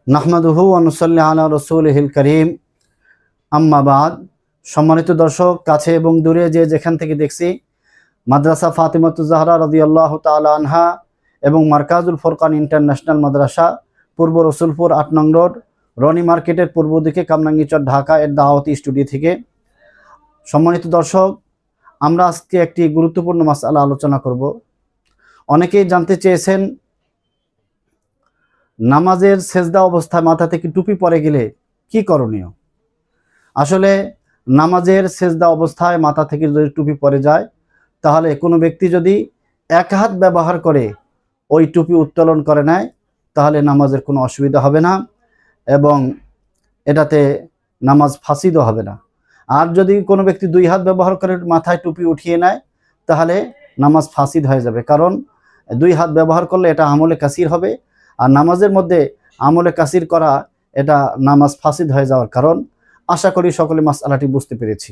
নাহমাদুহু ওয়া নুসাল্লি আলা রাসূলিহিল কারীম, আম্মা বাদ। সম্মানিত দর্শক, কাছে এবং দূরে যে যেখান থেকে দেখছি, মাদ্রাসা ফাতিমাতুজ জাহরা রাদিয়াল্লাহু তাআলা আনহা এবং মার্কাজুল ফুরকান ইন্টারন্যাশনাল মাদ্রাসা, পূর্ব রসুলপুর ৮ নং রোড, রনি মার্কেটের পূর্ব দিকে, কামরাঙ্গীচর, ঢাকা এর দাওয়াতি স্টুডিও থেকে। সম্মানিত দর্শক, আমরা আজকে একটি গুরুত্বপূর্ণ মাসআলা আলোচনা করব। অনেকেই জানতে চেয়েছেন, নামাজের সেজদা অবস্থায় মাথা থেকে টুপি পরে গেলে কি করণীয়। আসলে নামাজের সেজদা অবস্থায় মাথা থেকে যদি টুপি পরে যায়, তাহলে কোনো ব্যক্তি যদি এক হাত ব্যবহার করে ওই টুপি উত্তোলন করে নেয়, তাহলে নামাজের কোনো অসুবিধা হবে না এবং এটাতে নামাজ ফাসিদও হবে না। আর যদি কোনো ব্যক্তি দুই হাত ব্যবহার করে মাথায় টুপি উঠিয়ে নেয়, তাহলে নামাজ ফাসিদ হয়ে যাবে। কারণ দুই হাত ব্যবহার করলে এটা আমলে কাসির হবে, আর নামাজের মধ্যে আমলে কাসির করা এটা নামাজ ফাসিদ হয়ে যাওয়ার কারণ। আশা করি সকলে মাসআলাটি বুঝতে পেরেছি।